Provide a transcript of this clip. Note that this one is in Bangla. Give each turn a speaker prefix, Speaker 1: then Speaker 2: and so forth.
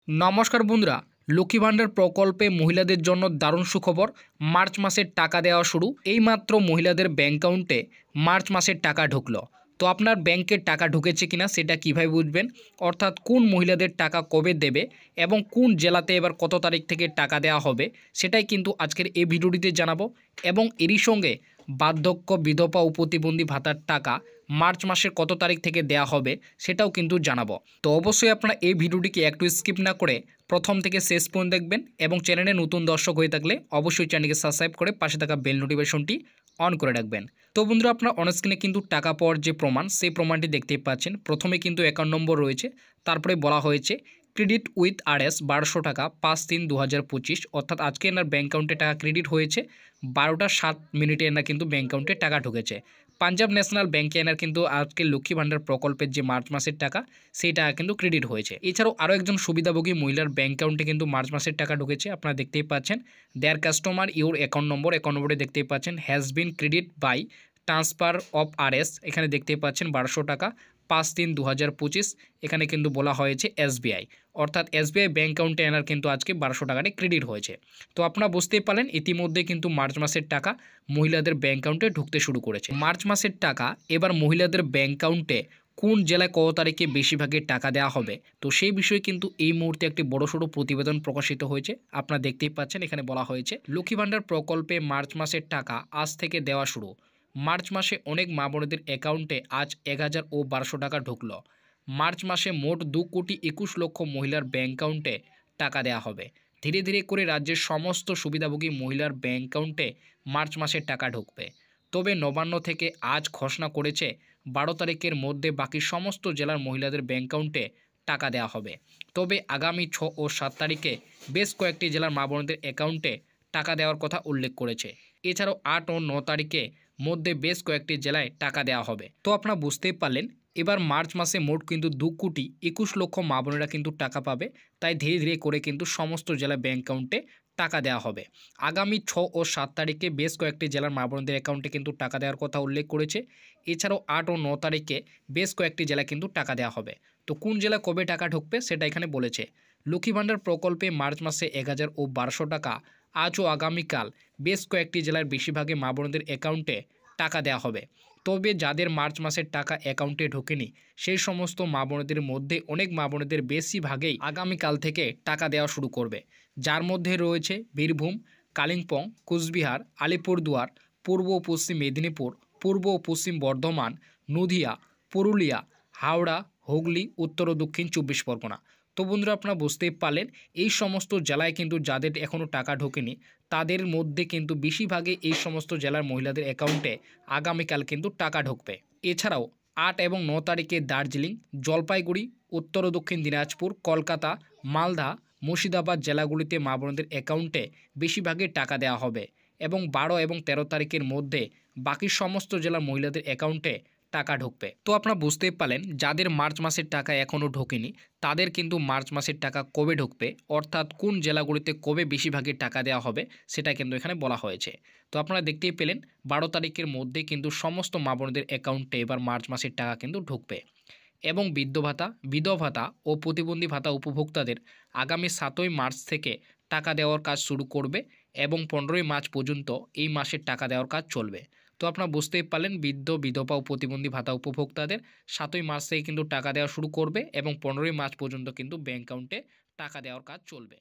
Speaker 1: নমস্কার বন্ধুরা, লক্ষ্মী ভাণ্ডার প্রকল্পে মহিলাদের জন্য দারুণ সুখবর। মার্চ মাসের টাকা দেওয়া শুরু। এইমাত্র মহিলাদের ব্যাঙ্ক অ্যাকাউন্টে মার্চ মাসের টাকা ঢুকলো। তো আপনার ব্যাংকে টাকা ঢুকেছে কিনা সেটা কিভাবে বুঝবেন, অর্থাৎ কোন মহিলাদের টাকা কবে দেবে এবং কোন জেলাতে এবার কত তারিখ থেকে টাকা দেওয়া হবে, সেটাই কিন্তু আজকের এই ভিডিওটিতে জানাবো। এবং এরই সঙ্গে বার্ধক্য, বিধবা ও প্রতিবন্ধী ভাতার টাকা মার্চ মাসের কত তারিখ থেকে দেওয়া হবে সেটাও কিন্তু জানাবো। তো অবশ্যই আপনারা এই ভিডিওটিকে একটু স্কিপ না করে প্রথম থেকে শেষ পর্যন্ত দেখবেন এবং চ্যানেলে নতুন দর্শক হয়ে থাকলে অবশ্যই চ্যানেলকে সাবস্ক্রাইব করে পাশে থাকা বেল নোটিফিকেশনটি অন করে রাখবেন। তো বন্ধুরা, আপনারা অনস্ক্রিনে কিন্তু টাকা পাওয়ার যে প্রমাণ, সেই প্রমাণটি দেখতেই পাচ্ছেন। প্রথমে কিন্তু অ্যাকাউন্ট নম্বর রয়েছে, তারপরে বলা হয়েছে ক্রেডিট উইথ আরএস 1200 টাকা 5/3/2025, অর্থাৎ আজকে এনার ব্যাঙ্ক অ্যাকাউন্টে টাকা ক্রেডিট হয়েছে। 12টা 7 মিনিটে এনার কিন্তু ব্যাঙ্ক অ্যাকাউন্টে টাকা ঢুকেছে। পাঞ্জাব ন্যাশনাল ব্যাঙ্কে এনার কিন্তু আজকে লক্ষ্মী ভাণ্ডার প্রকল্পের যে মার্চ মাসের টাকা, সেই টাকা কিন্তু ক্রেডিট হয়েছে। এছাড়াও আরও একজন সুবিধাভোগী মহিলার ব্যাঙ্ক অ্যাকাউন্টে কিন্তু মার্চ মাসের টাকা ঢুকেছে। আপনারা দেখতেই পাচ্ছেন দেয়ার কাস্টমার ইউর অ্যাকাউন্ট নম্বরে দেখতেই পাচ্ছেন has been credit by transfer of RS. এখানে দেখতেই পাচ্ছেন 1200 টাকা 5/3/2025। এখানে কিন্তু বলা হয়েছে এসবিআই, অর্থাৎ এসবিআই ব্যাঙ্ক অ্যাকাউন্টে এনার কিন্তু আজকে 1200 টাকাটি ক্রেডিট হয়েছে। তো আপনারা বুঝতেই পারলেন ইতিমধ্যে কিন্তু মার্চ মাসের টাকা মহিলাদের ব্যাঙ্ক অ্যাকাউন্টে ঢুকতে শুরু করেছে। মার্চ মাসের টাকা এবার মহিলাদের ব্যাঙ্ক অ্যাকাউন্টে কোন জেলায় কত তারিখে বেশিরভাগের টাকা দেওয়া হবে, তো সেই বিষয়ে কিন্তু এই মুহূর্তে একটি বড়সড় প্রতিবেদন প্রকাশিত হয়েছে। আপনারা দেখতেই পাচ্ছেন এখানে বলা হয়েছে লক্ষ্মী ভাণ্ডার প্রকল্পে মার্চ মাসের টাকা আজ থেকে দেওয়া শুরু। মার্চ মাসে অনেক মা বোনেদের অ্যাকাউন্টে আজ 1012 টাকা ঢুকলো। মার্চ মাসে মোট 2,21,00,000 মহিলার ব্যাঙ্ক অ্যাকাউন্টে টাকা দেওয়া হবে। ধীরে ধীরে করে রাজ্যের সমস্ত সুবিধাভোগী মহিলার ব্যাঙ্ক অ্যাকাউন্টে মার্চ মাসের টাকা ঢুকবে। তবে নবান্ন থেকে আজ ঘোষণা করেছে 12 তারিখের মধ্যে বাকি সমস্ত জেলার মহিলাদের ব্যাঙ্ক অ্যাকাউন্টে টাকা দেওয়া হবে। তবে আগামী 6 ও 7 তারিখে বেশ কয়েকটি জেলার মা বোনদের অ্যাকাউন্টে টাকা দেওয়ার কথা উল্লেখ করেছে। এছাড়াও 8 ও 9 তারিখে মধ্যে বেশ কয়েকটি জেলায় টাকা দেওয়া হবে। তো আপনারা বুঝতেই পারলেন এবার মার্চ মাসে মোট কিন্তু 2,21,00,000 মা বোনেরা কিন্তু টাকা পাবে। তাই ধীরে ধীরে করে কিন্তু সমস্ত জেলা ব্যাঙ্ক অ্যাকাউন্টে টাকা দেওয়া হবে। আগামী 6 ও 7 তারিখে বেশ কয়েকটি জেলার মা বোনদের অ্যাকাউন্টে কিন্তু টাকা দেওয়ার কথা উল্লেখ করেছে। এছাড়াও 8 ও 9 তারিখে বেশ কয়েকটি জেলায় কিন্তু টাকা দেওয়া হবে। তো কোন জেলা কবে টাকা ঢুকবে সেটা এখানে বলেছে। লক্ষ্মী ভাণ্ডার প্রকল্পে মার্চ মাসে 1012 টাকা আজ ও আগামীকাল বেশ কয়েকটি জেলার বেশিরভাগে মা বোনদের অ্যাকাউন্টে টাকা দেওয়া হবে। তবে যাদের মার্চ মাসের টাকা অ্যাকাউন্টে ঢোকেনি সেই সমস্ত মা বোনেদের মধ্যে অনেক মা বোনেদের বেশিরভাগেই আগামীকাল থেকে টাকা দেওয়া শুরু করবে। যার মধ্যে রয়েছে বীরভূম, কালিম্পং, কোচবিহার, আলিপুরদুয়ার, পূর্ব ও পশ্চিম মেদিনীপুর, পূর্ব ও পশ্চিম বর্ধমান, নদিয়া, পুরুলিয়া, হাওড়া, হুগলি, উত্তর ও দক্ষিণ 24 পরগনা। তো বন্ধুরা, আপনারা বুঝতেই পারলেন এই সমস্ত জেলায় কিন্তু যাদের এখনও টাকা ঢোকেনি তাদের মধ্যে কিন্তু বেশিরভাগই এই সমস্ত জেলার মহিলাদের অ্যাকাউন্টে আগামীকাল কিন্তু টাকা ঢুকবে। এছাড়াও 8 এবং 9 তারিখে দার্জিলিং, জলপাইগুড়ি, উত্তর ও দক্ষিণ দিনাজপুর, কলকাতা, মালদা, মুর্শিদাবাদ জেলাগুলিতে মা বোনদের অ্যাকাউন্টে বেশিরভাগই টাকা দেওয়া হবে। এবং 12 এবং 13 তারিখের মধ্যে বাকি সমস্ত জেলার মহিলাদের অ্যাকাউন্টে টাকা ঢুকবে। তো আপনারা বুঝতেই পারলেন যাদের মার্চ মাসের টাকা এখনও ঢোকেনি তাদের কিন্তু মার্চ মাসের টাকা কবে ঢুকবে, অর্থাৎ কোন জেলাগুলিতে কবে বেশিরভাগের টাকা দেওয়া হবে সেটা কিন্তু এখানে বলা হয়েছে। তো আপনারা দেখতেই পেলেন 12 তারিখের মধ্যে কিন্তু সমস্ত মা বোনদের অ্যাকাউন্টে এবার মার্চ মাসের টাকা কিন্তু ঢুকবে। এবং বৃদ্ধ ভাতা, বিধবা ভাতা ও প্রতিবন্ধী ভাতা উপভোক্তাদের আগামী 7ই মার্চ থেকে টাকা দেওয়ার কাজ শুরু করবে এবং 15ই মার্চ পর্যন্ত এই মাসের টাকা দেওয়ার কাজ চলবে। তো আপনারা বুঝতেই পারলেন বৃদ্ধ, বিধবা ও প্রতিবন্ধী ভাতা উপভোক্তাদের 7ই মার্চ থেকে কিন্তু টাকা দেওয়া শুরু করবে এবং 15ই মার্চ পর্যন্ত কিন্তু ব্যাঙ্ক অ্যাকাউন্টে টাকা দেওয়ার কাজ চলবে।